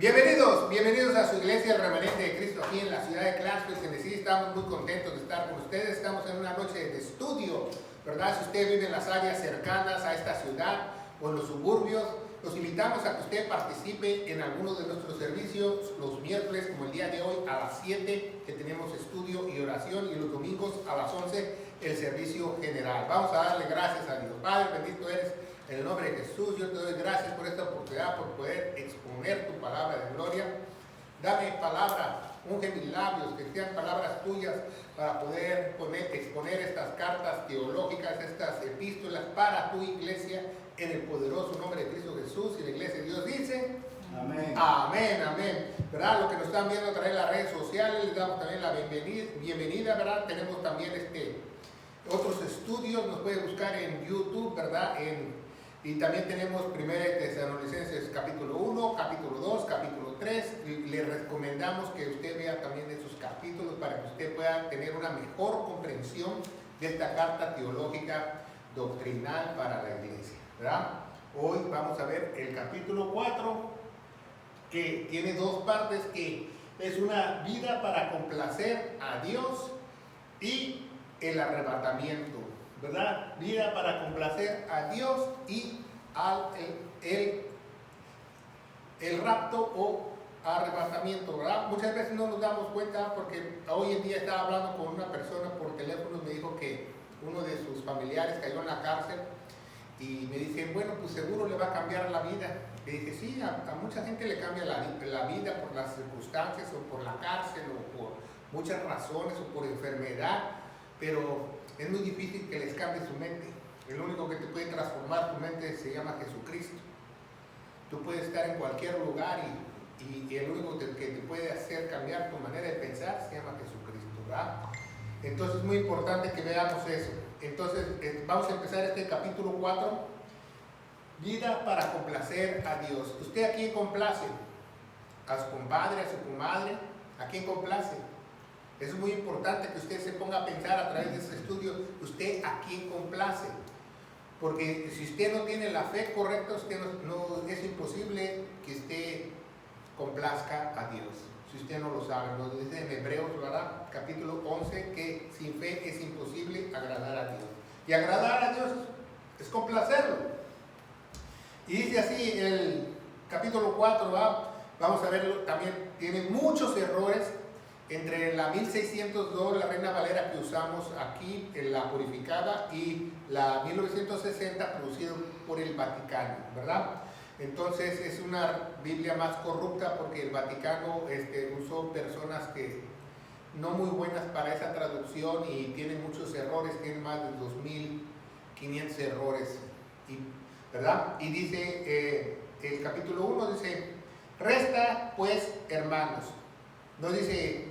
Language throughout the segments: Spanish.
Bienvenidos a su iglesia, el Remanente de Cristo, aquí en la ciudad de Clarksville, Tennessee. Estamos muy contentos de estar con ustedes. Estamos en una noche de estudio, ¿verdad? Si usted vive en las áreas cercanas a esta ciudad o en los suburbios, los invitamos a que usted participe en algunos de nuestros servicios los miércoles, como el día de hoy, a las 7, que tenemos estudio y oración, y los domingos a las 11, el servicio general. Vamos a darle gracias a Dios. Padre, bendito eres. En el nombre de Jesús, yo te doy gracias por esta oportunidad, por poder exponer tu palabra de gloria. Dame palabra, unge mis labios, que sean palabras tuyas para poder exponer estas cartas teológicas, estas epístolas para tu iglesia, en el poderoso nombre de Cristo Jesús. Y la iglesia de Dios dice: amén. Amén, amén. ¿Verdad? Los que nos están viendo a través de las redes sociales, les damos también la bienvenida, ¿verdad? Tenemos también otros estudios, nos puede buscar en YouTube, ¿verdad? Y también tenemos 1 Tesalonicenses capítulo 1, capítulo 2, capítulo 3. Le recomendamos que usted vea también esos capítulos para que usted pueda tener una mejor comprensión de esta carta teológica doctrinal para la iglesia, ¿verdad? Hoy vamos a ver el capítulo 4, que tiene dos partes, que es una vida para complacer a Dios y el arrebatamiento, ¿verdad? Vida para complacer a Dios y el rapto o arrebatamiento, ¿verdad? Muchas veces no nos damos cuenta, porque hoy en día estaba hablando con una persona por teléfono, me dijo que uno de sus familiares cayó en la cárcel y me dice, bueno, pues seguro le va a cambiar la vida. Le dije, sí, a mucha gente le cambia la vida por las circunstancias o por la cárcel o por muchas razones o por enfermedad, pero es muy difícil que les cambie su mente. El único que te puede transformar tu mente se llama Jesucristo. Tú puedes estar en cualquier lugar y el único que te puede hacer cambiar tu manera de pensar se llama Jesucristo, ¿verdad? Entonces es muy importante que veamos eso. Entonces vamos a empezar este capítulo 4. Vida para complacer a Dios. ¿Usted a quién complace? ¿A su compadre, a su comadre? ¿A quién complace? Es muy importante que usted se ponga a pensar a través de este estudio, usted a quién complace. Porque si usted no tiene la fe correcta, no es imposible que usted complazca a Dios. Si usted no lo sabe, lo dice en Hebreos, ¿verdad? Capítulo 11, que sin fe es imposible agradar a Dios. Y agradar a Dios es complacerlo. Y dice así el capítulo 4, ¿verdad? Vamos a verlo también, tiene muchos errores. Entre la 1602, la Reina Valera que usamos aquí, la purificada, y la 1960 producida por el Vaticano, ¿verdad? Entonces es una Biblia más corrupta porque el Vaticano usó personas que no muy buenas para esa traducción y tiene muchos errores, tiene más de 2500 errores, ¿verdad? Y dice, el capítulo 1 dice, resta pues hermanos, no dice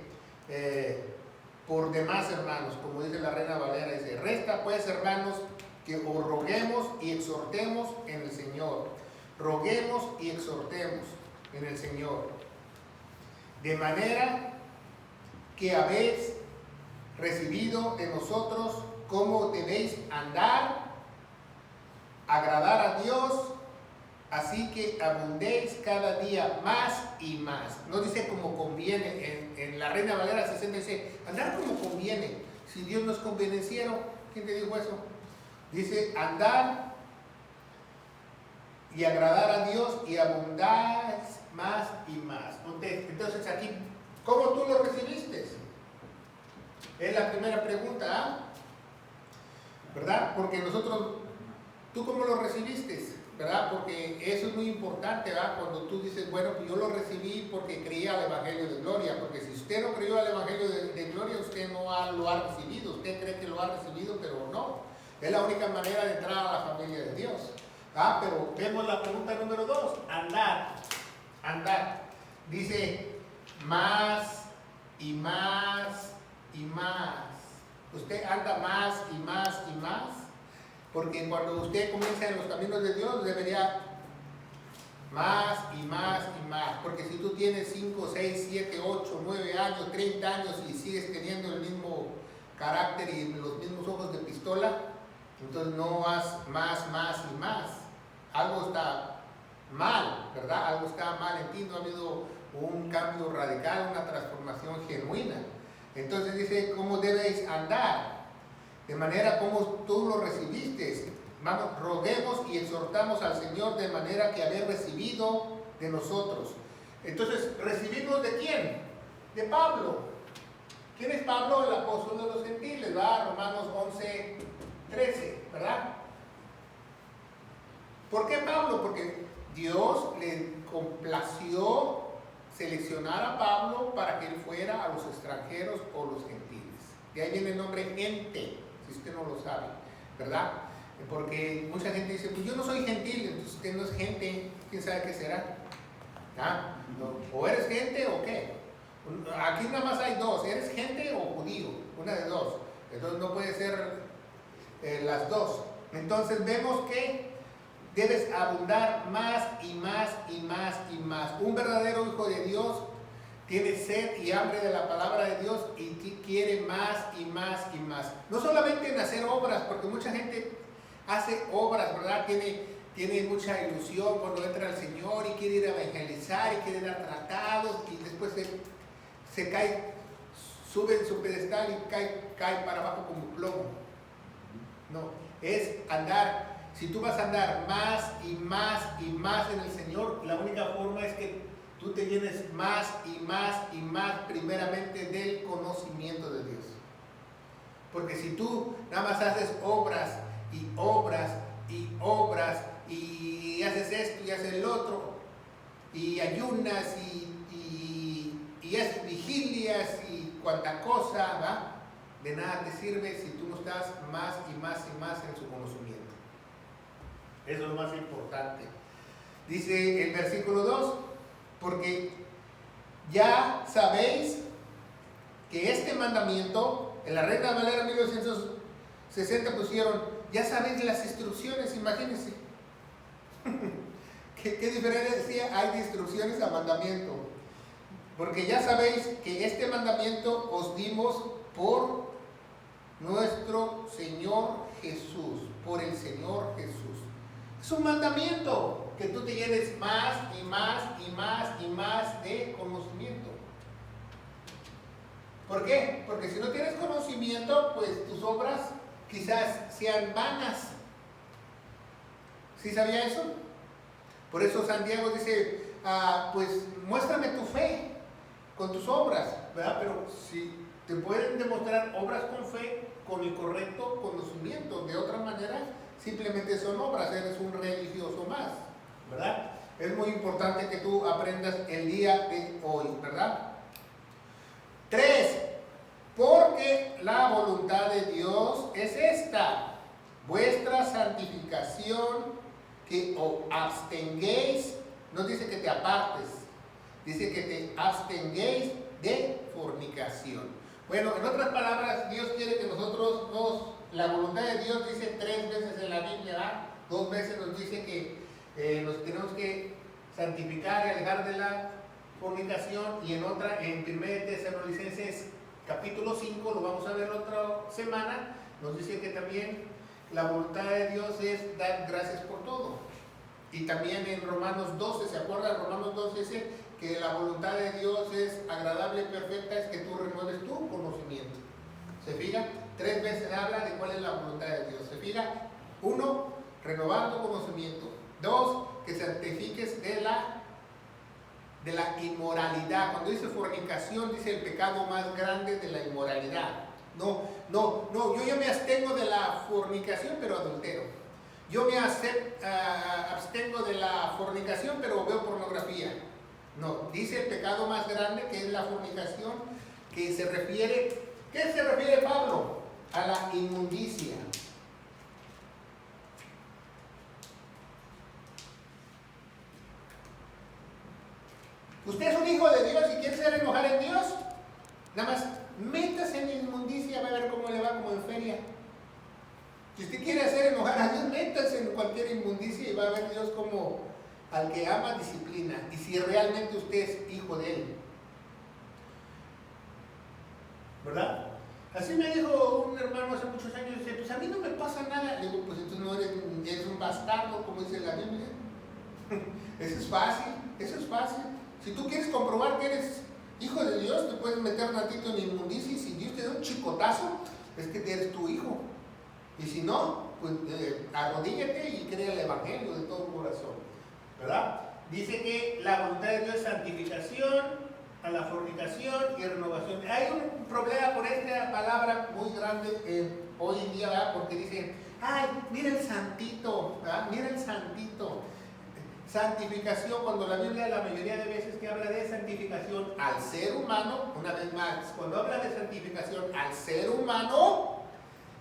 por demás hermanos, como dice la Reina Valera, dice, resta pues hermanos que os roguemos y exhortemos en el Señor. Roguemos y exhortemos en el Señor. De manera que habéis recibido de nosotros cómo debéis andar, agradar a Dios, así que abundéis cada día más y más. No dice como conviene. En la Reina Valera 60 dice, andar como conviene. Si Dios nos convenciera, ¿quién te dijo eso? Dice, andar y agradar a Dios y abundáis más y más. Entonces aquí, ¿cómo tú lo recibiste? Es la primera pregunta, ¿ah? ¿Verdad? Porque nosotros, ¿tú cómo lo recibiste? ¿Verdad? Porque eso es muy importante, ¿verdad? Cuando tú dices, bueno, pues yo lo recibí porque creía al Evangelio de Gloria, porque si usted no creyó al Evangelio de Gloria, usted no lo ha recibido, usted cree que lo ha recibido, pero no. Es la única manera de entrar a la familia de Dios. Pero vemos la pregunta número 2, andar. Dice, más y más y más. Usted anda más y más y más. Porque cuando usted comienza en los caminos de Dios, debería más y más y más. Porque si tú tienes 5, 6, 7, 8, 9 años, 30 años y sigues teniendo el mismo carácter y los mismos ojos de pistola, entonces no vas más y más. Algo está mal, ¿verdad? Algo está mal en ti, no ha habido un cambio radical, una transformación genuina. Entonces dice, ¿cómo debéis andar? De manera como tú lo recibiste. Vamos, roguemos y exhortamos al Señor de manera que haber recibido de nosotros. Entonces, ¿recibimos de quién? De Pablo. ¿Quién es Pablo? El apóstol de los gentiles, ¿verdad? Romanos 11:13, ¿verdad? ¿Por qué Pablo? Porque Dios le complació seleccionar a Pablo para que él fuera a los extranjeros o los gentiles. De ahí viene el nombre gente, si usted no lo sabe, ¿verdad? Porque mucha gente dice, pues yo no soy gentil, entonces usted no es gente, ¿quién sabe qué será? ¿Ah? ¿No? ¿O eres gente o qué? Aquí nada más hay dos, ¿eres gente o judío? Una de dos. Entonces no puede ser las dos. Entonces vemos que debes abundar más y más y más y más. Un verdadero hijo de Dios tiene sed y hambre de la palabra de Dios y quiere más y más y más. No solamente en hacer obras, porque mucha gente hace obras, ¿verdad? Tiene mucha ilusión cuando entra al Señor y quiere ir a evangelizar y quiere dar tratados y después se cae, sube en su pedestal y cae para abajo como plomo. No, es andar. Si tú vas a andar más y más y más en el Señor, la única forma es que tú te llenes más y más y más primeramente del conocimiento de Dios. Porque si tú nada más haces obras y obras y obras y haces esto y haces el otro y ayunas y haces vigilias y cuanta cosa, ¿va? De nada te sirve si tú no estás más y más y más en su conocimiento. Eso es lo más importante. Dice el versículo 2, porque ya sabéis que este mandamiento, en la Reina Valera 1960 pusieron, ya sabéis las instrucciones, imagínense. ¿Qué diferencia hay de instrucciones a mandamiento? Porque ya sabéis que este mandamiento os dimos por nuestro Señor Jesús, por el Señor Jesús. Es un mandamiento, que tú te llenes más y más y más y más de conocimiento. ¿Por qué? Porque si no tienes conocimiento, pues tus obras quizás sean vanas. ¿Sí sabía eso? Por eso Santiago dice, pues muéstrame tu fe con tus obras, ¿verdad? Pero si te pueden demostrar obras con fe, con el correcto conocimiento, de otra manera simplemente son obras, eres un religioso más, ¿verdad? Es muy importante que tú aprendas el día de hoy, ¿verdad? 3. Porque la voluntad de Dios es esta, vuestra santificación, que os abstenguéis, no dice que te apartes, dice que te abstenguéis de fornicación. Bueno, en otras palabras, Dios quiere que nosotros la voluntad de Dios dice 3 veces en la Biblia, ¿verdad? 2 veces nos dice que nos tenemos que santificar y alejar de la fornicación, y en otra, en 1 Tesalonicenses capítulo 5, lo vamos a ver la otra semana, nos dice que también la voluntad de Dios es dar gracias por todo. Y también en Romanos 12, ¿se acuerdan? Romanos 12 dice que la voluntad de Dios es agradable y perfecta, es que tú renueves tu conocimiento. ¿Se fija? 3 veces habla de cuál es la voluntad de Dios. ¿Se fija? 1, renovar tu conocimiento. 2, que santifiques de la inmoralidad. Cuando dice fornicación, dice el pecado más grande de la inmoralidad. No, yo ya me abstengo de la fornicación, pero adultero. Yo me abstengo de la fornicación, pero veo pornografía. No, dice el pecado más grande, que es la fornicación, que se refiere, ¿qué se refiere Pablo? A la inmundicia. Usted es un hijo de Dios y quiere hacer enojar en Dios, nada más métase en inmundicia, va a ver cómo le va, como en feria. Si usted quiere hacer enojar a Dios, métase en cualquier inmundicia y va a ver Dios como al que ama disciplina, y si realmente usted es hijo de Él. ¿Verdad? Así me dijo un hermano hace muchos años, dice, pues a mí no me pasa nada. Le digo, pues entonces no eres un bastardo, como dice la Biblia. Eso es fácil, eso es fácil. Si tú quieres comprobar que eres hijo de Dios, te puedes meter tantito en inmundicia y si Dios te da un chicotazo, es que eres tu hijo. Y si no, pues arrodíllate y crea el evangelio de todo corazón, ¿verdad? Dice que la voluntad de Dios es santificación, a la fornicación y renovación. Hay un problema por esta palabra muy grande hoy en día, ¿verdad? Porque dicen, ay, mira el santito, ¿verdad? Mira el santito. Santificación, cuando la Biblia la mayoría de veces que habla de santificación al ser humano, una vez más, cuando habla de santificación al ser humano,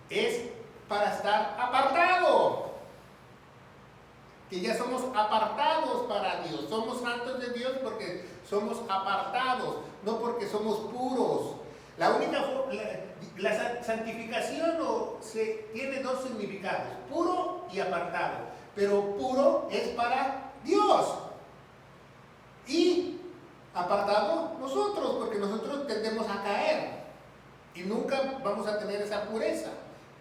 es para estar apartado. Que ya somos apartados para Dios. Somos santos de Dios porque somos apartados, no porque somos puros. La única la santificación tiene dos significados, puro y apartado. Pero puro es para Dios y apartado nosotros, porque nosotros tendemos a caer y nunca vamos a tener esa pureza.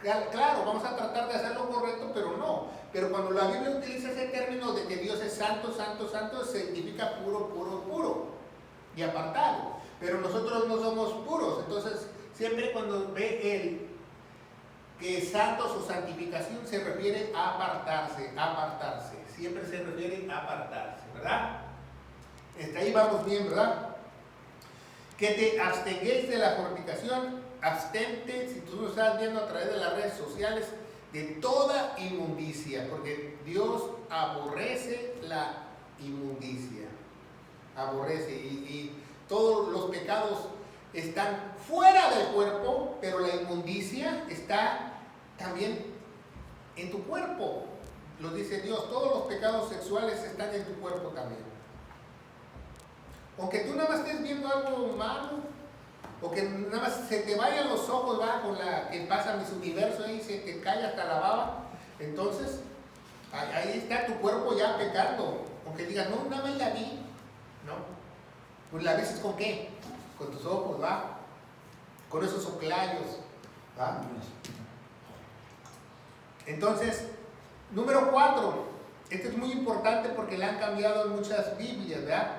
Claro, vamos a tratar de hacer lo correcto, pero no. Pero cuando la Biblia utiliza ese término de que Dios es santo, santo, santo, significa puro, puro, puro y apartado. Pero nosotros no somos puros. Entonces, siempre cuando ve él que santos o santificación se refiere a apartarse, apartarse. Siempre se refiere a apartarse, ¿verdad? Ahí vamos bien, ¿verdad? Que te abstenguéis de la fornicación, abstente, si tú lo estás viendo a través de las redes sociales, de toda inmundicia, porque Dios aborrece la inmundicia, aborrece, y todos los pecados están fuera del cuerpo, pero la inmundicia está también en tu cuerpo. Lo dice Dios, todos los pecados sexuales están en tu cuerpo también. Aunque tú nada más estés viendo algo malo, o que nada más se te vayan los ojos, va, con la que pasa Miss Universo ahí, se te cae hasta la baba, entonces ahí está tu cuerpo ya pecando. Aunque digas, no, nada más la vi, ¿no? Pues la ves con qué, con tus ojos, va, con esos oclayos, va. Entonces, número 4, este es muy importante porque le han cambiado en muchas Biblias, ¿verdad?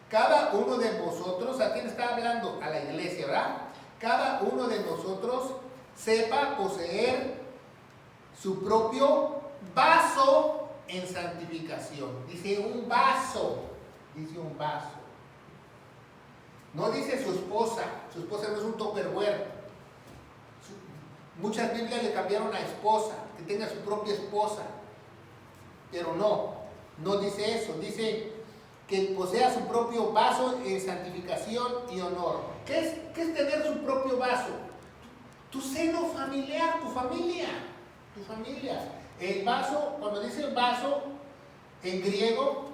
Cada uno de vosotros, ¿a quién está hablando? A la iglesia, ¿verdad? Cada uno de nosotros sepa poseer su propio vaso en santificación. Dice un vaso, dice un vaso. No dice su esposa no es un Tupperware. Muchas Biblias le cambiaron a esposa, que tenga su propia esposa. Pero no dice eso, dice que posea su propio vaso en santificación y honor. ¿Qué es tener su propio vaso? Tu seno familiar, tu familia. El vaso, cuando dice vaso en griego,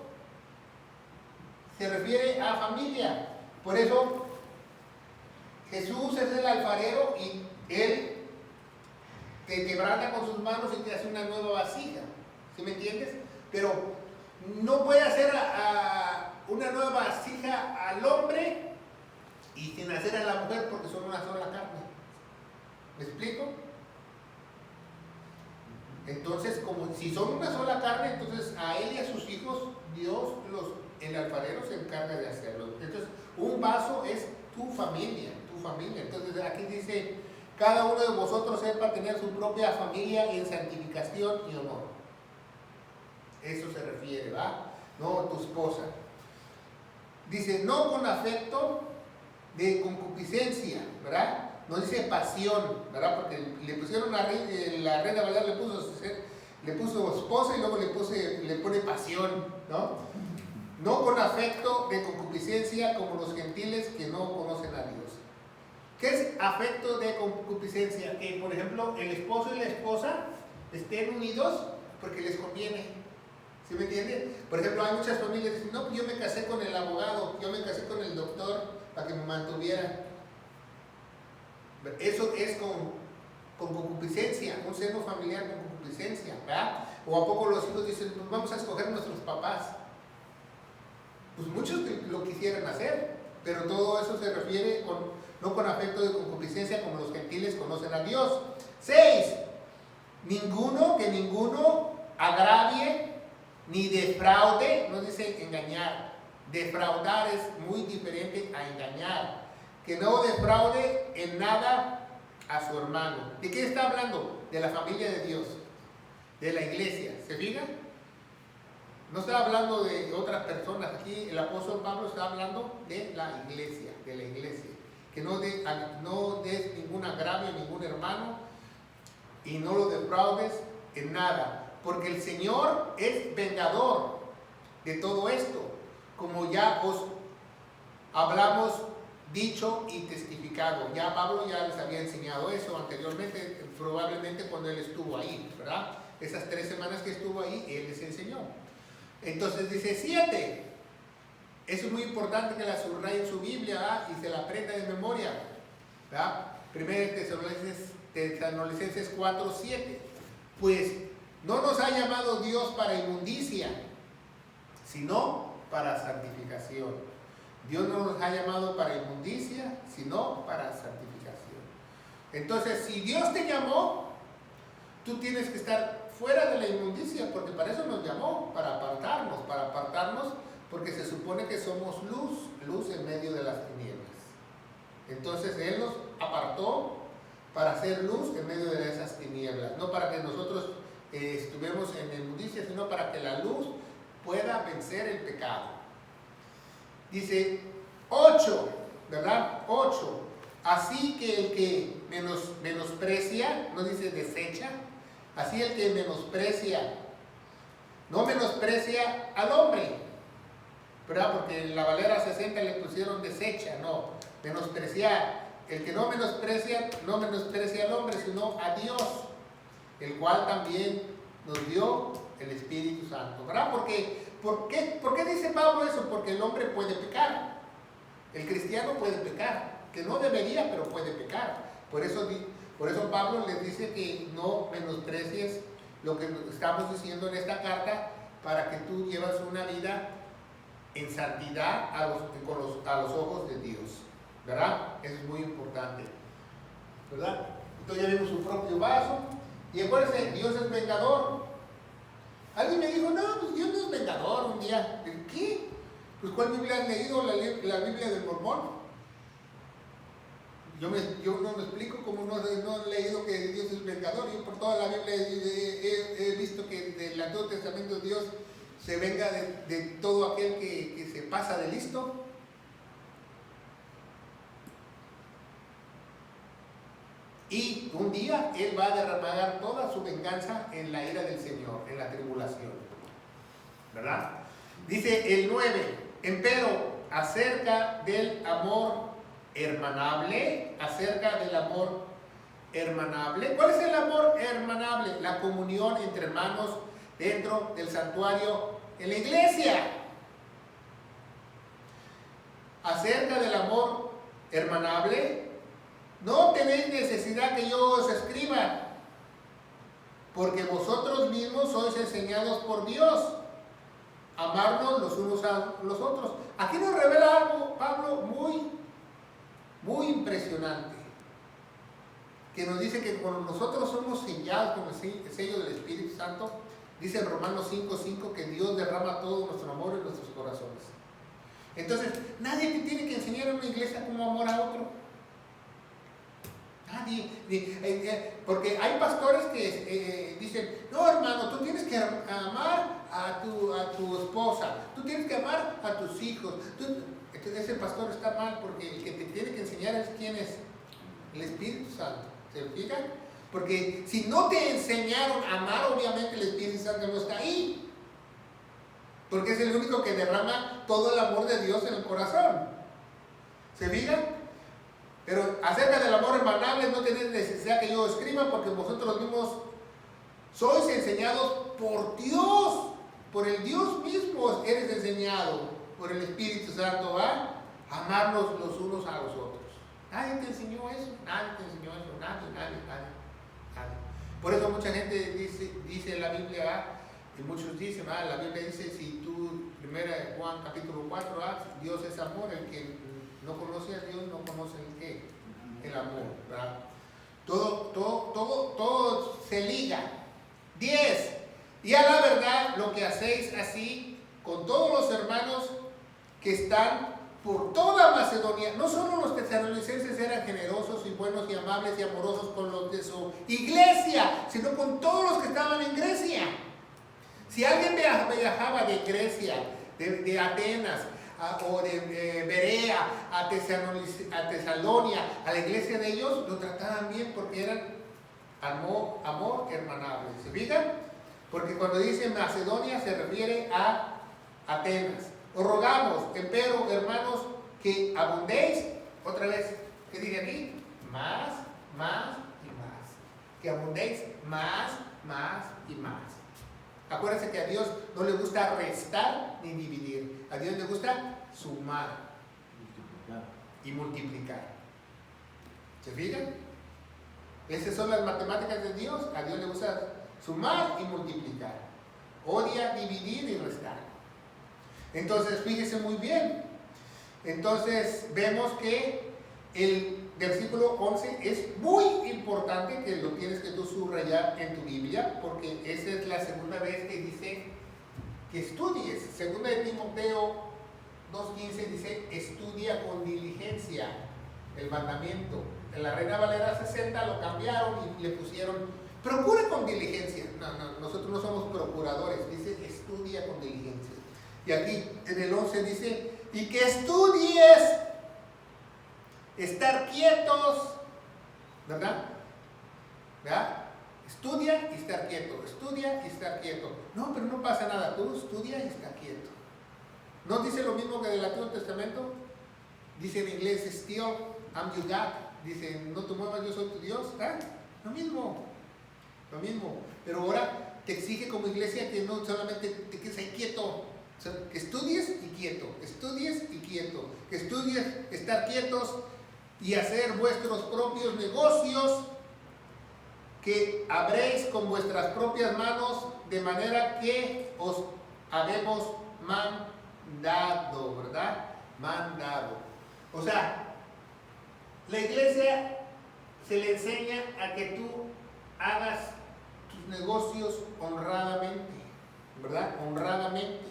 se refiere a familia. Por eso Jesús es el alfarero y Él te quebranta con sus manos y te hace una nueva vasija. ¿Sí me entiendes? Pero no puede hacer una nueva vasija al hombre y sin hacer a la mujer porque son una sola carne. ¿Me explico? Entonces, como si son una sola carne, entonces a él y a sus hijos, Dios, el alfarero se encarga de hacerlo. Entonces, un vaso es tu familia. Entonces, aquí dice, cada uno de vosotros sepa tener su propia familia en santificación y honor. Eso se refiere, ¿va? No tu esposa. Dice, no con afecto de concupiscencia, ¿verdad? No dice pasión, ¿verdad? Porque le pusieron la Reina Valera le puso esposa y luego le pone pasión, ¿no? No con afecto de concupiscencia como los gentiles que no conocen a Dios. ¿Qué es afecto de concupiscencia? Que, por ejemplo, el esposo y la esposa estén unidos porque les conviene. ¿Sí me entiende? Por ejemplo, hay muchas familias que dicen, no, yo me casé con el abogado, yo me casé con el doctor para que me mantuviera. Eso es con concupiscencia, un seno familiar con concupiscencia, ¿verdad? O a poco los hijos dicen, pues vamos a escoger a nuestros papás. Pues muchos lo quisieran hacer, pero todo eso se refiere no con afecto de concupiscencia como los gentiles conocen a Dios. 6. Ninguno agravie ni defraude, no dice engañar. Defraudar es muy diferente a engañar. Que no defraude en nada a su hermano. ¿De qué está hablando? De la familia de Dios, de la iglesia. ¿Se fijan? No está hablando de otras personas. Aquí el apóstol Pablo está hablando de la iglesia, de la iglesia. Que no des ningún agravio a ningún hermano y no lo defraudes en nada. Porque el Señor es vengador de todo esto, como ya os hablamos, dicho y testificado. Ya Pablo ya les había enseñado eso anteriormente, probablemente cuando él estuvo ahí, ¿verdad? Esas 3 semanas que estuvo ahí, él les enseñó. Entonces dice 7. Eso es muy importante que la subraye en su Biblia, ¿verdad? Y se la aprenda de memoria, ¿verdad? 1 Tesalonicenses 4:7. Pues no nos ha llamado Dios para inmundicia, sino para santificación. Dios no nos ha llamado para inmundicia, sino para santificación. Entonces, si Dios te llamó, tú tienes que estar fuera de la inmundicia, porque para eso nos llamó, para apartarnos, porque se supone que somos luz en medio de las tinieblas. Entonces, Él nos apartó para hacer luz en medio de esas tinieblas, no para que nosotros estuvimos en inmundicia, sino para que la luz pueda vencer el pecado. Dice 8, ¿verdad? 8. Así que el que menosprecia, no dice desecha, así el que menosprecia, no menosprecia al hombre, ¿verdad? Porque en la Valera 60 le pusieron desecha, no, menospreciar. El que no menosprecia al hombre, sino a Dios, el cual también nos dio el Espíritu Santo, ¿verdad? ¿Por qué dice Pablo eso? Porque el hombre puede pecar, el cristiano puede pecar, que no debería, pero puede pecar. Por eso Pablo les dice que no menosprecies lo que estamos diciendo en esta carta, para que tú llevas una vida en santidad a los ojos de Dios, ¿verdad? Eso es muy importante, ¿verdad? Entonces ya vimos su propio vaso. Y acuérdense, Dios es vengador. Alguien me dijo, no, pues Dios no es vengador un día. ¿Qué? Pues ¿cuál Biblia has leído? La Biblia del Mormón. Yo no me explico cómo no he leído que Dios es vengador. Yo por toda la Biblia he visto que del Antiguo Testamento Dios se venga de todo aquel que se pasa de listo. Y un día Él va a derramar toda su venganza en la ira del Señor, en la tribulación, ¿verdad? Dice el 9, empero, acerca del amor hermanable, ¿cuál es el amor hermanable? La comunión entre hermanos dentro del santuario en la iglesia. Acerca del amor hermanable, no tenéis necesidad que yo os escriba, porque vosotros mismos sois enseñados por Dios, amarnos los unos a los otros. Aquí nos revela algo, Pablo, muy impresionante, que nos dice que cuando nosotros somos sellados con el sello del Espíritu Santo, dice en Romanos 5:5 que Dios derrama todo nuestro amor en nuestros corazones. Entonces, nadie te tiene que enseñar en una iglesia cómo amar a otro. Nadie, porque hay pastores que dicen, no hermano, tú tienes que amar a tu esposa, tú tienes que amar a tus hijos. Entonces ese pastor está mal, porque el que te tiene que enseñar es quién es, el Espíritu Santo. ¿Se fijan? Porque si no te enseñaron a amar, obviamente el Espíritu Santo no está ahí, porque es el único que derrama todo el amor de Dios en el corazón. ¿Se fijan? Pero acerca del amor hermanable no tenéis necesidad que yo escriba, porque vosotros mismos sois enseñados por Dios, por el Dios mismo eres enseñado, por el Espíritu Santo, ¿va? Amarnos los unos a los otros. Nadie te enseñó eso, nadie. Por eso mucha gente dice en la Biblia, ¿va? Y muchos dicen, la Biblia dice, si tú, 1 Juan capítulo 4, Dios es amor, el que no conoce a Dios, no conoce el qué, el amor, ¿verdad? Todo se liga. 10. Y a la verdad, lo que hacéis así con todos los hermanos que están por toda Macedonia. No solo los tesalonicenses eran generosos y buenos y amables y amorosos con los de su iglesia, sino con todos los que estaban en Grecia. Si alguien viajaba de Grecia, de Atenas, o de Berea a Tesalonia, a la iglesia de ellos, lo trataban bien porque eran amor hermanable. ¿Se fijan? Porque cuando dice Macedonia se refiere a Atenas. Os rogamos, empero, hermanos, que abundéis, otra vez, ¿qué dice aquí? Más y más. Que abundéis más y más. Acuérdense que a Dios no le gusta restar ni dividir. A Dios le gusta sumar y multiplicar. ¿Se fijan? Esas son las matemáticas de Dios. A Dios le gusta sumar y multiplicar. Odia dividir y restar. Entonces, fíjese muy bien. Entonces, vemos que el versículo 11 es muy importante, que lo tienes que tú subrayar en tu Biblia, porque esa es la segunda vez que dice que estudies. Segunda de Timoteo 2:15 dice, estudia con diligencia el mandamiento. En la Reina Valera 60 lo cambiaron y le pusieron, procura con diligencia. No, nosotros no somos procuradores, dice, estudia con diligencia. Y aquí en el 11 dice, y que estudies estar quietos, ¿verdad? Estudia y estar quieto, estudia y estar quieto. No, pero no pasa nada, tú estudia y está quieto. ¿No dice lo mismo que del Antiguo Testamento? Dice en inglés, still, I'm your God. Dice, no te muevas, yo soy tu Dios. Lo mismo. Pero ahora te exige como iglesia que no solamente te quedes ahí quieto. O sea, que estudies y quieto, que estudies estar quietos y hacer vuestros propios negocios que habréis con vuestras propias manos, de manera que os habemos mandado, ¿verdad? Mandado. O sea, la iglesia se le enseña a que tú hagas tus negocios honradamente, ¿verdad? Honradamente.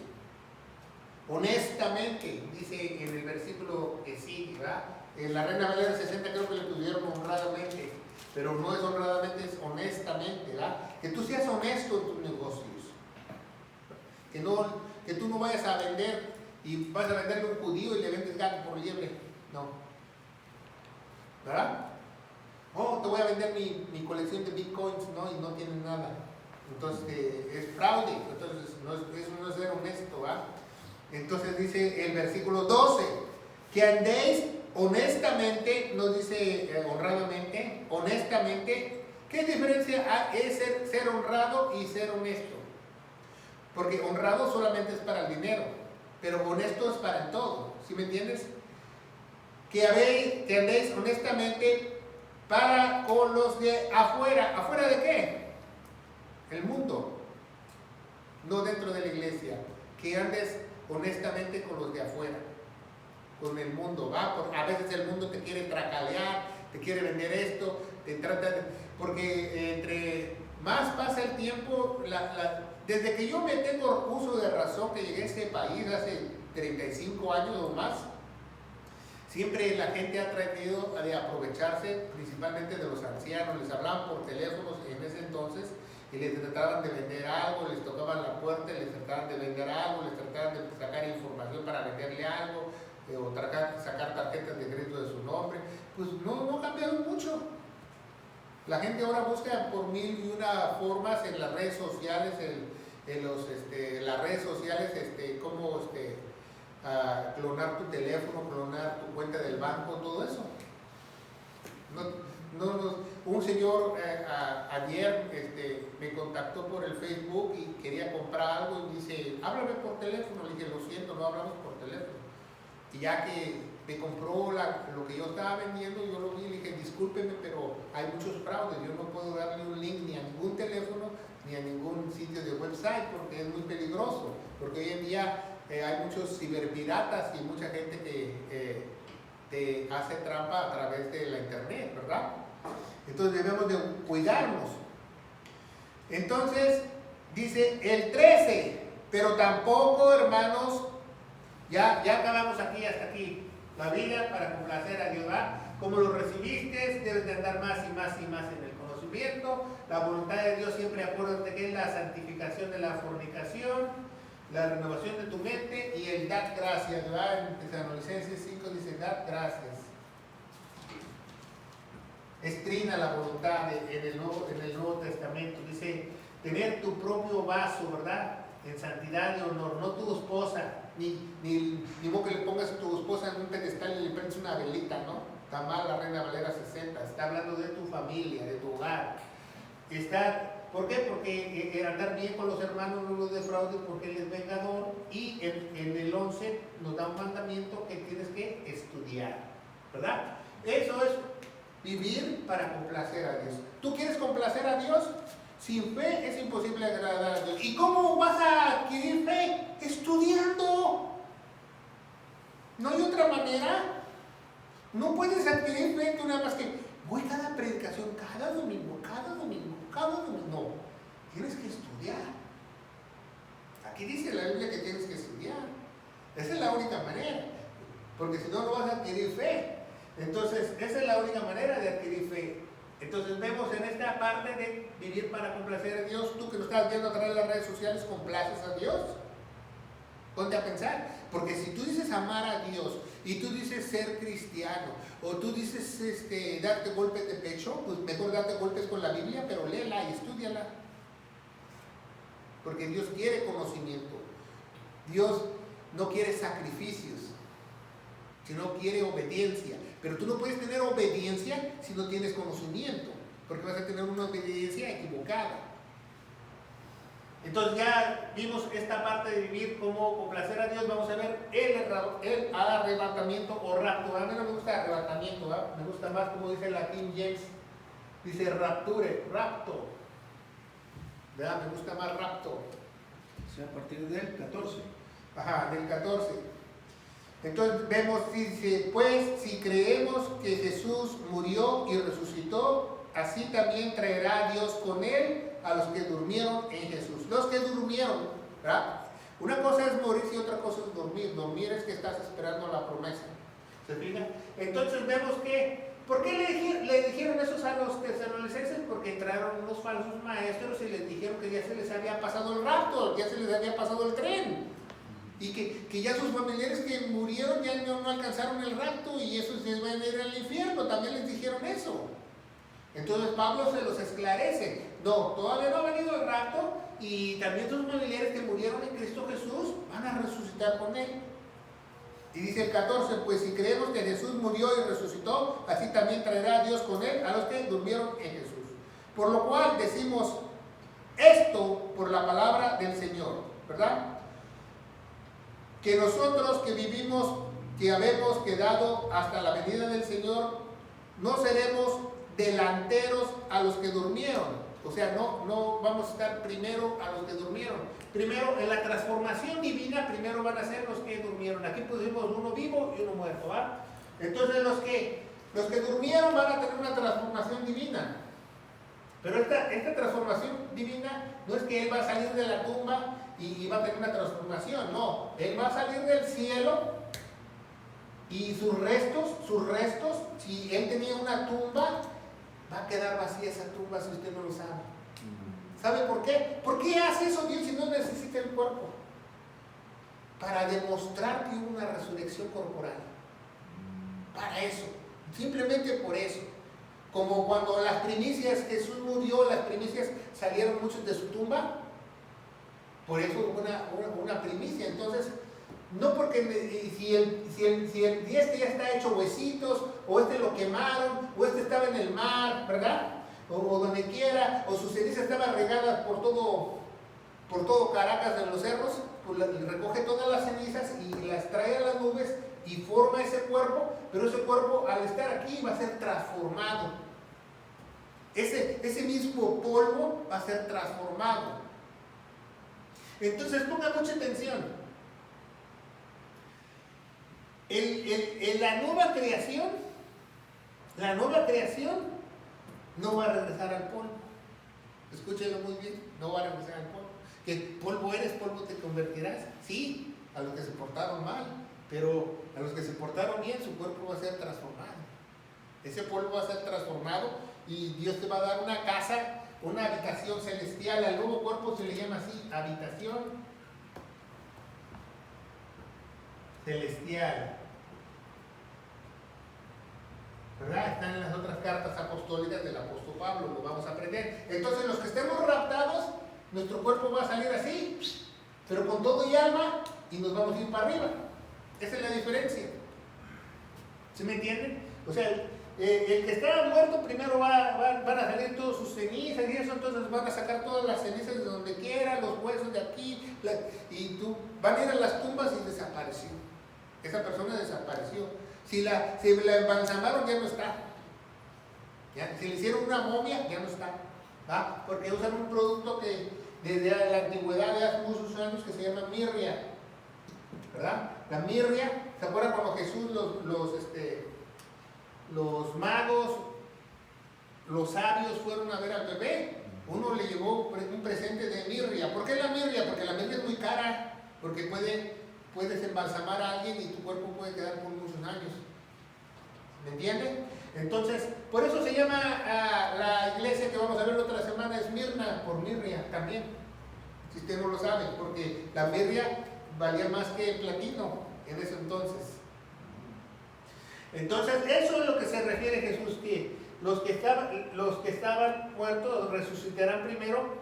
Honestamente, dice en el versículo que sigue, ¿verdad? En la Reina Valera 60 creo que le pusieron honradamente, pero no es honradamente, es honestamente, ¿verdad? Que tú seas honesto en tus negocios. Que tú no vayas a vender y vas a venderle a un judío y le vendes gato por liebre. No. ¿Verdad? Oh, te voy a vender mi colección de bitcoins, ¿no? Y no tienes nada. Entonces es fraude. Entonces eso no es ser honesto, ¿verdad? Entonces dice el versículo 12, que andéis honestamente, no dice honradamente, honestamente. ¿Qué diferencia es ser honrado y ser honesto? Porque honrado solamente es para el dinero, pero honesto es para el todo, ¿sí me entiendes? Que andéis honestamente para con los de afuera. ¿Afuera de qué? El mundo, no dentro de la iglesia. Que andes honestamente con los de afuera, con el mundo, ¿va? Porque a veces el mundo te quiere tracalear, te quiere vender esto, te trata de... Porque entre más pasa el tiempo, desde que yo me tengo uso de razón, que llegué a este país hace 35 años o más, siempre la gente ha tratado de aprovecharse, principalmente de los ancianos. Les hablaban por teléfonos en ese entonces y les trataban de vender algo, les tocaban la puerta, les trataban de vender algo, les trataban de sacar información para venderle algo, o sacar tarjetas de crédito de su nombre. Pues no ha cambiado mucho. La gente ahora busca por mil y una formas en las redes sociales, las redes sociales, cómo clonar tu teléfono, clonar tu cuenta del banco, todo eso. Un señor ayer me contactó por el Facebook y quería comprar algo y dice, háblame por teléfono. Le dije, lo siento, no hablamos por teléfono. Y ya que me compró lo que yo estaba vendiendo, yo lo vi y le dije, discúlpeme, pero hay muchos fraudes, yo no puedo darle un link ni a ningún teléfono ni a ningún sitio de website porque es muy peligroso, porque hoy en día hay muchos ciberpiratas y mucha gente que te hace trampa a través de la internet, ¿verdad? Entonces debemos de cuidarnos. Entonces, Dice el 13, pero tampoco, hermanos, ya acabamos aquí, hasta aquí. La vida para complacer a Dios, ¿verdad? Como lo recibiste, debes de andar más y más y más en el conocimiento. La voluntad de Dios siempre, acuérdate que es la santificación de la fornicación, la renovación de tu mente y el dar gracias, ¿verdad? En Tesalonicenses 5 dice, dar gracias. Es trina la voluntad en el Nuevo Testamento. Dice, tener tu propio vaso, ¿verdad? En santidad y honor, no tu esposa, ni vos que le pongas a tu esposa en un pedestal y le prendes una velita, ¿no? Está mal la Reina Valera 60, está hablando de tu familia, de tu hogar. ¿Por qué? Porque andar bien con los hermanos no los defraude porque Él es vengador, y en el 11 nos da un mandamiento que tienes que estudiar, ¿verdad? Eso es vivir para complacer a Dios. ¿Tú quieres complacer a Dios? Sin fe es imposible agradar a Dios. ¿Y cómo vas a adquirir fe? Estudiando. No hay otra manera. No puedes adquirir fe tú nada más que voy cada predicación, cada domingo. No, tienes que estudiar. Aquí dice la Biblia que tienes que estudiar. Esa es la única manera. Porque si no, no vas a adquirir fe. Entonces, esa es la única manera de adquirir fe. Entonces vemos en esta parte de vivir para complacer a Dios. Tú que lo estás viendo a través de las redes sociales, ¿complaces a Dios? Ponte a pensar, porque si tú dices amar a Dios y tú dices ser cristiano, o tú dices darte golpes de pecho, pues mejor darte golpes con la Biblia, pero léela y estúdiala. Porque Dios quiere conocimiento. Dios no quiere sacrificios, sino quiere obediencia. Pero tú no puedes tener obediencia si no tienes conocimiento, porque vas a tener una obediencia equivocada. Entonces ya vimos esta parte de vivir como complacer a Dios. Vamos a ver el arrebatamiento o rapto. A mí no me gusta arrebatamiento, ¿verdad? Me gusta más como dice la King James. Dice rapture, rapto. ¿Verdad? Me gusta más rapto. O sea, a partir del 14. Ajá, del 14. Entonces vemos, dice, pues si creemos que Jesús murió y resucitó, así también traerá Dios con Él a los que durmieron en Jesús. Los que durmieron, ¿verdad? Una cosa es morir y otra cosa es dormir. Dormir es que estás esperando la promesa. ¿Se fijan? Entonces vemos que, ¿por qué le dijeron eso a los tesalonicenses? Porque entraron unos falsos maestros y les dijeron que ya se les había pasado el rapto, ya se les había pasado el tren. Y que ya sus familiares que murieron ya no alcanzaron el rapto y esos se van a ir al infierno. También les dijeron eso. Entonces Pablo se los esclarece. No, todavía no ha venido el rapto y también sus familiares que murieron en Cristo Jesús van a resucitar con Él. Y dice el 14, pues si creemos que Jesús murió y resucitó, así también traerá a Dios con Él a los que durmieron en Jesús. Por lo cual decimos esto por la palabra del Señor, ¿verdad? Que nosotros que vivimos, que habemos quedado hasta la venida del Señor, no seremos delanteros a los que durmieron. O sea, no vamos a estar primero a los que durmieron. Primero, en la transformación divina, primero van a ser los que durmieron. Aquí pusimos uno vivo y uno muerto, ¿va? Entonces los que durmieron van a tener una transformación divina. Pero esta transformación divina no es que Él va a salir de la tumba y va a tener una transformación, no. Él va a salir del cielo y sus restos, si Él tenía una tumba, va a quedar vacía esa tumba si usted no lo sabe. ¿Sabe por qué? ¿Por qué hace eso Dios si no necesita el cuerpo? Para demostrar que hubo una resurrección corporal. Para eso. Simplemente por eso. Como cuando las primicias, Jesús murió, las primicias salieron muchos de su tumba. Por eso hubo una primicia. Entonces, no porque si el ya está hecho huesitos, o lo quemaron, o estaba en el mar, ¿verdad? O donde quiera, o sus cenizas estaban regadas por todo Caracas en los cerros, pues recoge todas las cenizas y las trae a las nubes y forma ese cuerpo, pero ese cuerpo al estar aquí va a ser transformado. Ese mismo polvo va a ser transformado. Entonces ponga mucha atención. La nueva creación no va a regresar al polvo. Escúchenlo muy bien, no va a regresar al polvo. que polvo eres, polvo te convertirás. Sí, a los que se portaron mal, pero a los que se portaron bien, su cuerpo va a ser transformado. Ese polvo va a ser transformado y Dios te va a dar una casa, una habitación celestial. Al nuevo cuerpo se le llama así, habitación celestial. ¿Verdad? Están en las otras cartas apostólicas del apóstol Pablo, lo vamos a aprender. Entonces, los que estemos raptados, nuestro cuerpo va a salir así, pero con todo y alma, y nos vamos a ir para arriba. Esa es la diferencia. ¿Sí me entienden? O sea, el que está muerto primero van a salir todas sus cenizas y eso, entonces van a sacar todas las cenizas de donde quiera, los huesos de aquí, van a ir a las tumbas y desapareció. Esa persona desapareció. Si la embalsamaron, ya no está. ¿Ya? Si le hicieron una momia, ya no está. ¿Va? Porque usan un producto que desde la antigüedad de hace muchos años que se llama mirria. ¿Verdad? La mirria, ¿se acuerdan cuando Jesús, los magos, los sabios fueron a ver al bebé? Uno le llevó un presente de mirria. ¿Por qué la mirria? Porque la mirria es muy cara, porque puedes embalsamar a alguien y tu cuerpo puede quedar por muchos años. ¿Me entienden? Entonces, por eso se llama la iglesia que vamos a ver la otra semana, Esmirna, por mirria también. Si usted no lo sabe, porque la mirria valía más que el platino en ese entonces. Entonces, eso es lo que se refiere Jesús, que los que estaban muertos resucitarán primero.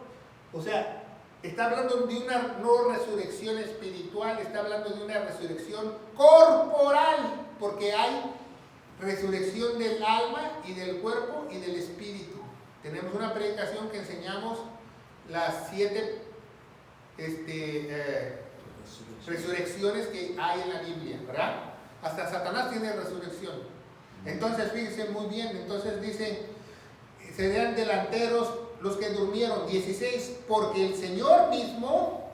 O sea, está hablando de una no resurrección espiritual, está hablando de una resurrección corporal, porque hay resurrección del alma y del cuerpo y del espíritu. Tenemos una predicación que enseñamos las 7 resurrecciones que hay en la Biblia, ¿verdad? Hasta Satanás tiene resurrección. Entonces, fíjense muy bien, entonces dice, serían delanteros los que durmieron. 16, porque el Señor mismo,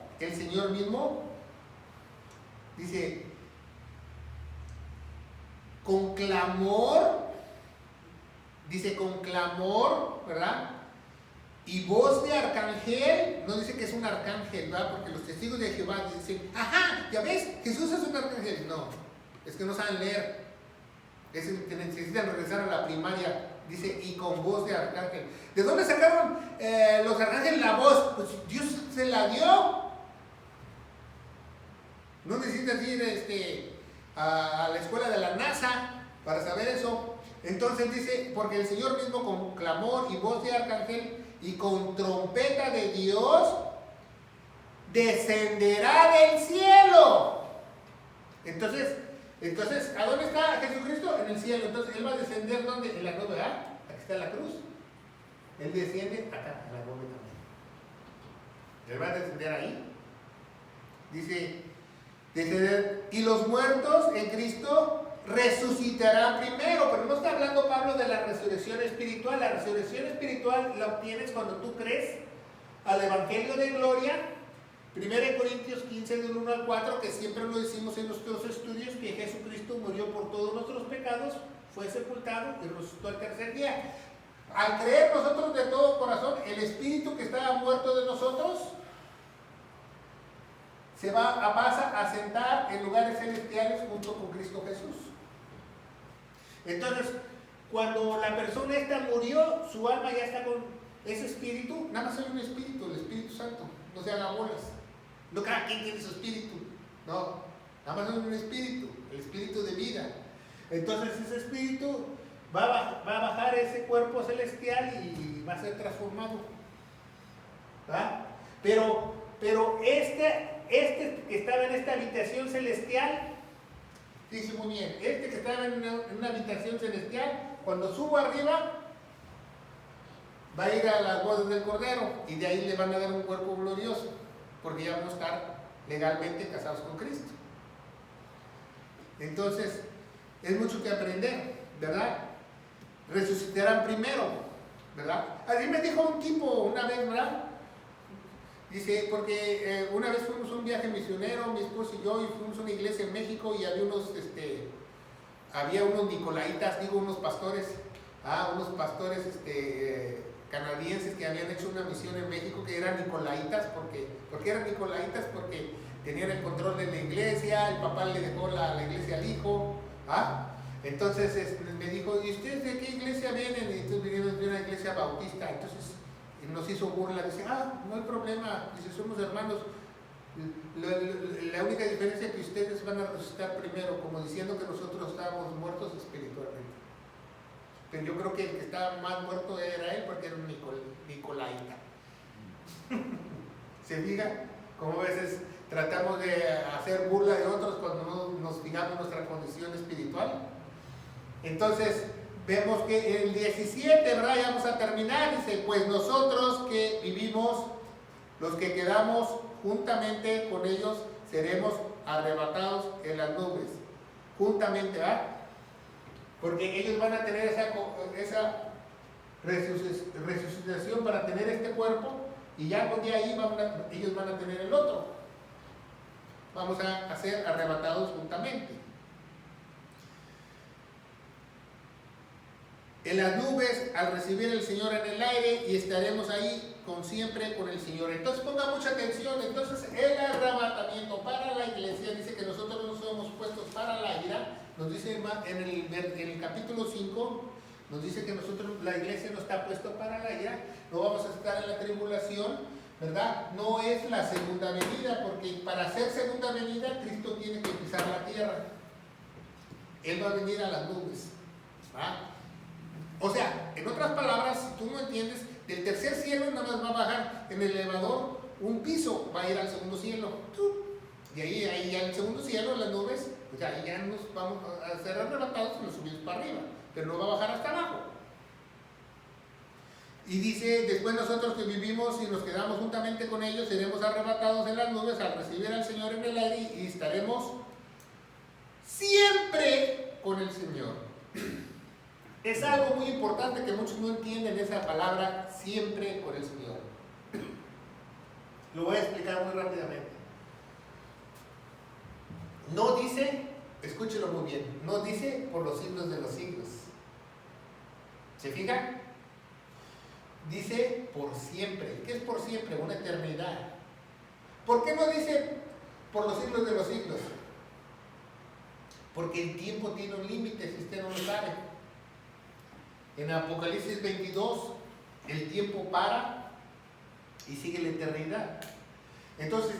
dice, con clamor, ¿verdad? Y voz de arcángel, no dice que es un arcángel, ¿verdad? Porque los testigos de Jehová dicen, ajá, ya ves, Jesús es un arcángel. No, es que no saben leer, es que necesitan regresar a la primaria. Dice, y con voz de arcángel. ¿De dónde sacaron los arcángeles la voz? Pues Dios se la dio. No necesitas ir a la escuela de la NASA para saber eso. Entonces dice, porque el Señor mismo con clamor y voz de arcángel y con trompeta de Dios descenderá del cielo. Entonces, ¿a dónde está Jesucristo? En el cielo. Entonces, Él va a descender, ¿dónde? En la nube, ¿ah? Aquí está la cruz. Él desciende acá, en la nube también. Él va a descender ahí. Dice, descender. Y los muertos en Cristo resucitarán primero. Pero no está hablando Pablo de la resurrección espiritual. La resurrección espiritual la obtienes cuando tú crees al Evangelio de gloria. 1 Corintios 15, del 1 al 4, que siempre lo decimos en nuestros estudios, que Jesucristo murió por todos nuestros pecados, fue sepultado y resucitó al tercer día. Al creer nosotros de todo corazón, el espíritu que estaba muerto de nosotros se pasa a sentar en lugares celestiales junto con Cristo Jesús. Entonces, cuando la persona esta murió, su alma ya está con ese espíritu. Nada más hay un espíritu, el Espíritu Santo. No se hagan bolas. No cada quien tiene su espíritu. No, nada más hay un espíritu, el espíritu de vida. Entonces ese espíritu va a bajar ese cuerpo celestial y va a ser transformado. ¿Va? Pero este que estaba en esta habitación celestial, dice muy bien, este que estaba en una habitación celestial, cuando suba arriba, va a ir a las bodas del Cordero y de ahí le van a dar un cuerpo glorioso, porque ya vamos a estar legalmente casados con Cristo. Entonces, es mucho que aprender, ¿verdad? Resucitarán primero, ¿verdad? Así me dijo un tipo una vez, ¿verdad? Dice, porque una vez fuimos a un viaje misionero, mi esposo y yo, y fuimos a una iglesia en México y había unos nicolaitas, unos pastores canadienses que habían hecho una misión en México, que eran nicolaitas. ¿Por qué eran nicolaitas? Porque tenían el control de la iglesia, el papá le dejó la iglesia al hijo. Entonces me dijo, ¿y ustedes de qué iglesia vienen? Y entonces vinimos de una iglesia bautista. Entonces nos hizo burla, dice, no hay problema, dice, somos hermanos. La única diferencia es que ustedes van a resucitar primero, como diciendo que nosotros estábamos muertos espiritualmente. Pero yo creo que el que estaba más muerto era él, porque era un nicolaita. ¿Se fija? Como a veces tratamos de hacer burla de otros cuando no nos fijamos en nuestra condición espiritual. Entonces vemos que en el 17, ¿verdad? Ya vamos a terminar, dice, pues nosotros que vivimos, los que quedamos juntamente con ellos, seremos arrebatados en las nubes, juntamente, ¿verdad? Porque ellos van a tener esa resucitación para tener este cuerpo, y ya con día ahí ellos van a tener el otro. Vamos a ser arrebatados juntamente. En las nubes, al recibir al Señor en el aire, y estaremos ahí siempre con el Señor. Entonces ponga mucha atención. Entonces el arrebatamiento para la iglesia, dice que nosotros no somos puestos para la ira. Nos dice en el capítulo 5, nos dice que nosotros, la iglesia no está puesta para la ira, no vamos a estar en la tribulación, ¿verdad? No es la segunda venida, porque para ser segunda venida, Cristo tiene que pisar la tierra. Él va a venir a las nubes, ¿verdad? O sea, en otras palabras, si tú no entiendes, del tercer cielo nada más va a bajar en el elevador un piso, va a ir al segundo cielo. Y ahí ya en el segundo cielo, en las nubes, pues ahí ya nos vamos a ser arrebatados y nos subimos para arriba, pero no va a bajar hasta abajo. Y dice, después nosotros que vivimos y nos quedamos juntamente con ellos, seremos arrebatados en las nubes al recibir al Señor en el aire, y estaremos siempre con el Señor. Es algo muy importante que muchos no entienden esa palabra, siempre con el Señor. Lo voy a explicar muy rápidamente. No dice, escúchelo muy bien, no dice por los siglos de los siglos. ¿Se fijan? Dice por siempre. ¿Qué es por siempre? Una eternidad. ¿Por qué no dice por los siglos de los siglos? Porque el tiempo tiene un límite, si usted no lo sabe. En Apocalipsis 22, el tiempo para y sigue la eternidad. Entonces,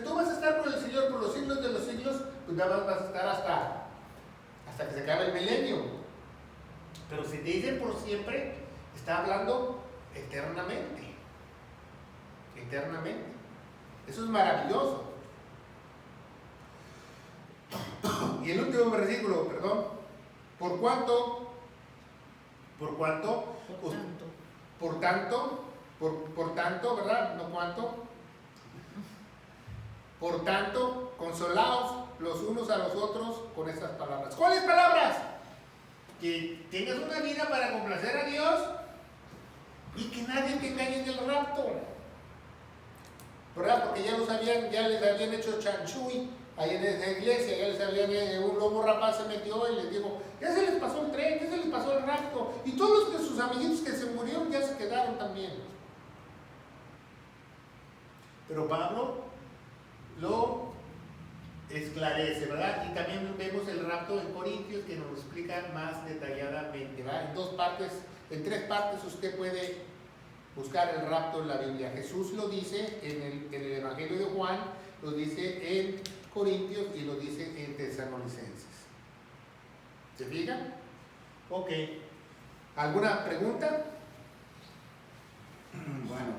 tú vas a estar con el Señor por los siglos de los siglos, pues nada más vas a estar hasta que se acabe el milenio. Pero si te dicen por siempre, está hablando eternamente. Eternamente. Eso es maravilloso. Y el último versículo, perdón. Por tanto, ¿verdad? No cuánto. Por tanto, consolaos los unos a los otros con estas palabras. ¿Cuáles palabras? Que tengas una vida para complacer a Dios y que nadie te engañe en el rapto, ¿verdad? Porque ya les habían hecho chanchuy ahí en esa iglesia, un lobo rapaz se metió y les dijo, ya se les pasó el tren, ya se les pasó el rapto, y todos sus amiguitos que se murieron ya se quedaron también. Pero Pablo lo esclarece, ¿verdad? Y también vemos el rapto en Corintios, que nos lo explica más detalladamente, ¿verdad? En tres partes usted puede buscar el rapto en la Biblia. Jesús lo dice en el Evangelio de Juan, lo dice en Corintios y lo dice en Tesalonicenses. ¿Se fijan? Ok. ¿Alguna pregunta? Bueno,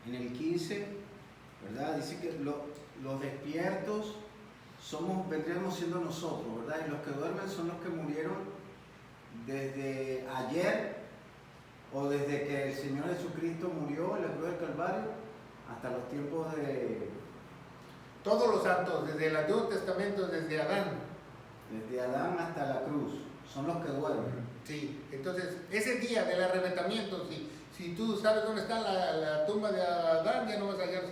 en el 15, ¿verdad? Dice que los despiertos vendríamos siendo nosotros, ¿verdad? Y los que duermen son los que murieron desde ayer o desde que el Señor Jesucristo murió en la cruz del Calvario hasta los tiempos de... Todos los santos, desde el Antiguo Testamento, desde Adán. Desde Adán hasta la cruz, son los que duermen. Sí, entonces, ese día del arrebatamiento, si tú sabes dónde está la tumba de Adán, ya no vas a hallar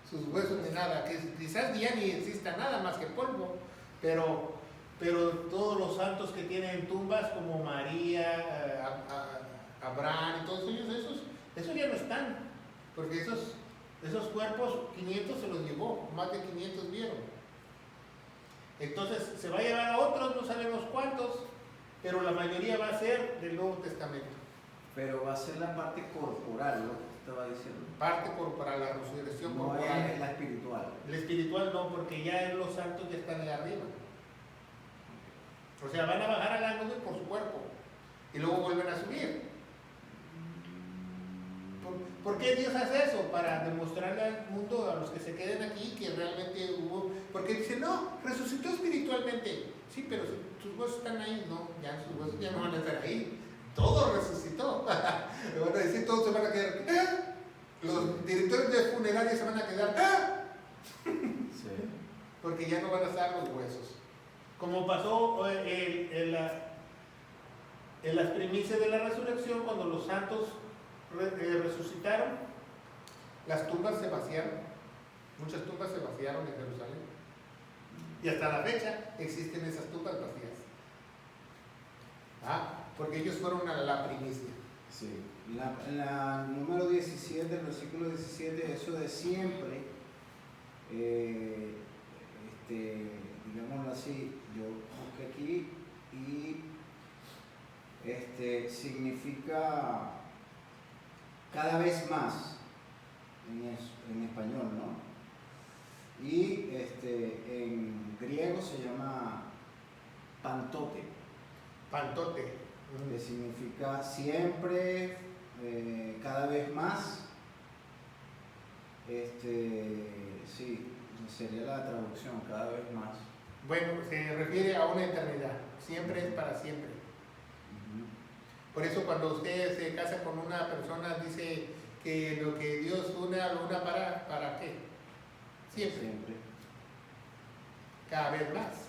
sus huesos ni nada, que quizás ya ni exista nada más que polvo, pero pero todos los santos que tienen tumbas como María, Abraham y todos ellos, esos ya no están, porque esos cuerpos 500 se los llevó, más de 500 vieron. Entonces se va a llevar a otros, no sabemos cuántos, pero la mayoría va a ser del Nuevo Testamento. Pero va a ser la parte corporal, lo que estaba diciendo. Parte corporal, la resurrección No corporal. es la espiritual. La espiritual no, porque ya los santos ya están allá arriba. O sea, van a bajar a la nube por su cuerpo y luego vuelven a subir. ¿Por qué Dios hace eso? Para demostrarle al mundo, a los que se queden aquí, que realmente hubo. Porque dice, no, resucitó espiritualmente. Sí, pero sus huesos están ahí. No, ya sus huesos ya no van a estar ahí. Todo resucitó. Le van a decir, todos se van a quedar. Los directores de funerarias se van a quedar. Sí. Porque ya no van a estar los huesos. Como pasó en las primicias de la resurrección, cuando los santos resucitaron, las tumbas se vaciaron, muchas tumbas se vaciaron en Jerusalén, y hasta la fecha existen esas tumbas vacías, porque ellos fueron a la primicia. Sí. La número 17, el versículo 17, eso de siempre, digámoslo así, yo busqué aquí y significa cada vez más en español, ¿no? Y en griego se llama pantote. Pantote. Que significa siempre, cada vez más. Sí, sería la traducción, cada vez más. Bueno, se refiere a una eternidad, siempre es para siempre. Por eso cuando usted se casa con una persona dice que lo que Dios una lo una ¿para qué? Siempre. Cada vez más.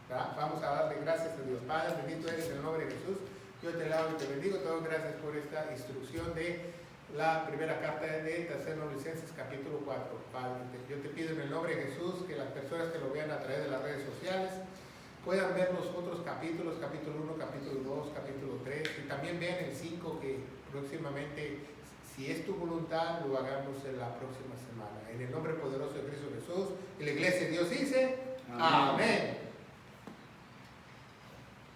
¿Verdad? Vamos a darle gracias a Dios. Padre, bendito eres en el nombre de Jesús. Yo te alabo y te bendigo. Te doy gracias por esta instrucción de la primera carta de Tesalonicenses capítulo 4. Padre, yo te pido en el nombre de Jesús que las personas que lo vean a través de las redes sociales puedan ver los otros capítulos, capítulo 1, capítulo 2, capítulo 3, y también vean el 5 que próximamente, si es tu voluntad, lo hagamos en la próxima semana. En el nombre poderoso de Cristo Jesús, y la iglesia de Dios dice, amén.